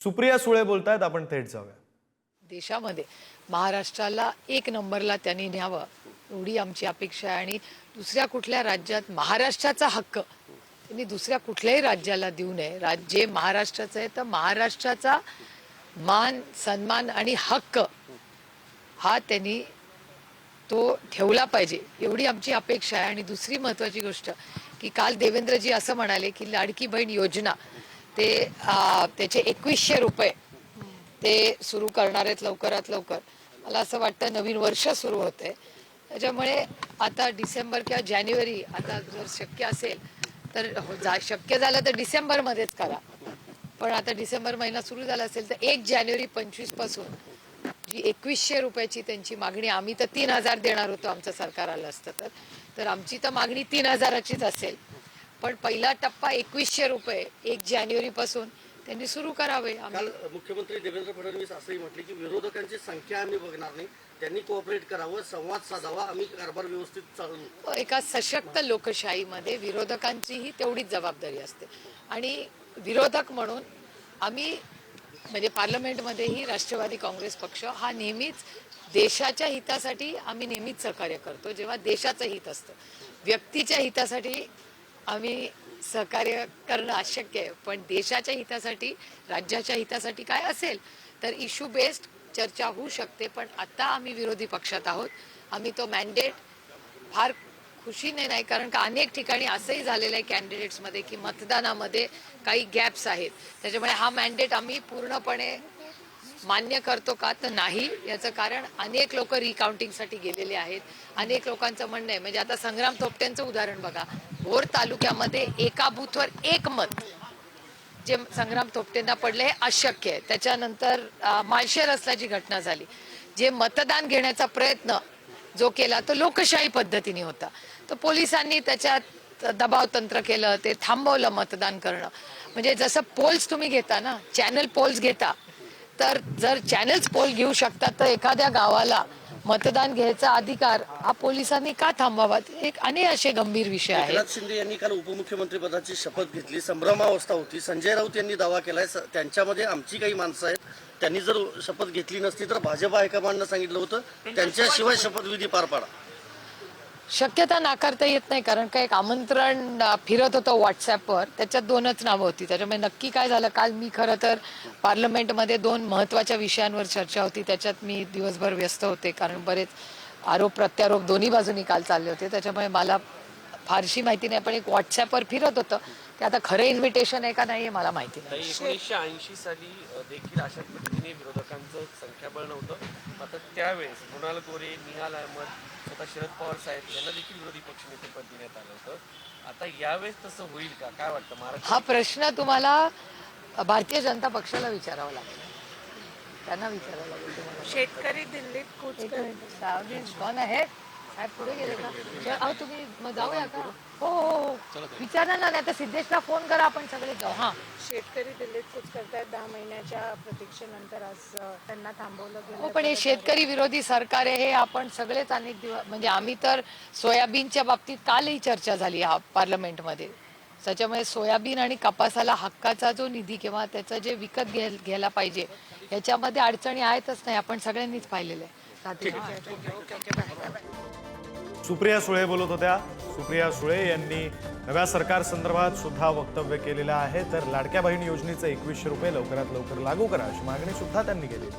सुप्रिया सुळे बोलतायत, आपण थेट जाऊया। देशामध्ये महाराष्ट्राला एक नंबरला त्यांनी न्यावं एवढी आमची अपेक्षा आहे आणि दुसऱ्या कुठल्या राज्यात महाराष्ट्राचा हक्क त्यांनी दुसऱ्या कुठल्याही राज्याला देऊ नये। राज्य महाराष्ट्राचं आहे तर महाराष्ट्राचा मान सन्मान आणि हक्क हा त्यांनी तो ठेवला पाहिजे एवढी आमची अपेक्षा आहे। आणि दुसरी महत्त्वाची गोष्ट की काल देवेंद्रजी असं म्हणाले की लाडकी बहीण योजना ते त्याचे 2100 रुपये ते सुरू करणार आहेत लवकरात लवकर। मला असं वाटतं नवीन वर्ष सुरू होते त्याच्यामुळे आता डिसेंबर किंवा जानेवारी आता जर शक्य असेल तर शक्य झालं तर डिसेंबरमध्येच करा, पण आता डिसेंबर महिना सुरू झाला असेल तर 1 जानेवारी 25 पासून जी 2100 रुपयाची त्यांची मागणी, आम्ही तर 3000 देणार होतो आमचं सरकार आलं असतं तर आमची तर मागणी 3000चीच असेल, पण पहिला टप्पा 2100 रुपये 1 जानेवारी पासून त्यांनी सुरू करावे। काल मुख्यमंत्री देवेंद्र फडणवीस असंही म्हटले की विरोधकांची संख्या आम्ही बघणार नाही, त्यांनी कोऑपरेट करावं, संवाद साधावा, आम्ही कारभार व्यवस्थित चालवू। एका सशक्त लोकशाहीमध्ये विरोधकांचीही तेवढीच जबाबदारी असते आणि विरोधक म्हणून आम्ही म्हणजे पार्लमेंटमध्येही राष्ट्रवादी काँग्रेस पक्ष हा नेहमीच देशाच्या हितासाठी आम्ही नेहमीच सहकार्य करतो। जेव्हा देशाचं हित असतं, व्यक्तीच्या हितासाठी आम्ही सहकार्य करणं अशक्य आहे, पण देशाच्या हितासाठी राज्याच्या हितासाठी काय असेल तर इश्यू बेस्ड चर्चा होऊ शकते। पण आता आम्ही विरोधी पक्षात आहोत, आम्ही तो मॅन्डेट फार खुशीने नाही, कारण का अनेक ठिकाणी असंही झालेलं आहे कॅन्डिडेट्समध्ये की मतदानामध्ये काही गॅप्स आहेत, त्याच्यामुळे हा मॅन्डेट आम्ही पूर्णपणे मान्य करतो का तर नाही। याचं कारण अनेक लोक रिकाउंटिंगसाठी गेलेले आहेत, अनेक लोकांचं म्हणणं आहे म्हणजे आता संग्राम थोपटेंचं उदाहरण बघा, भोर तालुक्यामध्ये एका बूथवर 1 मत जे संग्राम थोपटेंना पडले हे अशक्य आहे। त्याच्यानंतर माळशेर असल्याची घटना झाली, जे मतदान घेण्याचा प्रयत्न जो केला तो लोकशाही पद्धतीने होता, तर पोलिसांनी त्याच्यात दबाव तंत्र केलं, ते थांबवलं मतदान करणं। म्हणजे जसं पोल्स तुम्ही घेता ना, चॅनल पोल्स घेता, तर जर चॅनल्स पोल घेऊ शकतात तर एखाद्या गावाला मतदान घ्यायचा अधिकार हा पोलिसांनी का थांबवावा, एक अनेक असे गंभीर विषय आहेत। एकनाथ शिंदे यांनी काल उपमुख्यमंत्री पदाची शपथ घेतली, संभ्रमावस्था होती। संजय राऊत यांनी दावा केलाय त्यांच्यामध्ये आमची काही माणसं आहेत, त्यांनी जर शपथ घेतली नसती तर भाजप हायकमांडनं सांगितलं होतं त्यांच्याशिवाय शपथविधी पार पाडा। शक्यता नाकारता येत नाही, कारण का एक आमंत्रण फिरत होतं व्हॉट्सॲपवर, त्याच्यात 2च नावं होती। त्याच्यामुळे नक्की काय झालं, काल मी खरं तर पार्लमेंटमध्ये 2 महत्त्वाच्या विषयांवर चर्चा होती, त्याच्यात मी दिवसभर व्यस्त होते, कारण बरेच आरोप प्रत्यारोप दोन्ही बाजूनी काल चालले होते, त्याच्यामुळे मला फारशी माहिती नाही, पण एक व्हॉट्सॲपवर फिरत होतं ते आता खरं इन्व्हिटेशन आहे का नाही हे मला माहिती नाही। 1980 साली देखील अशाच पद्धतीने विरोधकांचं संख्याबळ नव्हतं, आता त्यावेळेस मृणाल गोरे, निहाल अहमद, स्वतः शरद पवार साहेब यांना देखील विरोधी पक्षनेतेपद देण्यात आलं होतं। आता यावेळेस तसं होईल का, काय वाटतं महाराष्ट्र? हा प्रश्न तुम्हाला भारतीय जनता पक्षाला विचारावा लागेल, त्यांना विचारावं लागेल तुम्हाला। शेतकरी दिल्लीत कूच कोण आहे साहेब, पुढे गेले का? अहो तुम्ही मग जाऊया का? हो हो हो विचारा ना, नाही तर सिद्धेशला फोन करा, आपण सगळे जाऊ। हां, शेतकरी दिल्लीत कूच करतायत 10 महिन्याच्या प्रतीक्षेनंतर आज त्यांना थांबवलं हो, गेलं। पण हे शेतकरी विरोधी सरकार आहे हे आपण सगळेच अनेक दिवस म्हणजे आम्ही तर सोयाबीनच्या बाबतीत कालही चर्चा झाली पार्लमेंटमध्ये, त्याच्यामुळे सोयाबीन आणि कपासाला हक्काचा जो निधी किंवा त्याचं जे विकत घ्यायला पाहिजे याच्यामध्ये अडचणी आहेतच नाही, आपण सगळ्यांनीच पाहिलेलं आहे। सुप्रिया सुळे बोलत होत्या। सुप्रिया सुळे यांनी नव्या सरकार संदर्भात सुद्धा वक्तव्य केलेलं आहे, तर लाडक्या बहीण योजनेचे 2100 रुपये लवकरात लवकर लागू करा अशी मागणी सुद्धा त्यांनी केली।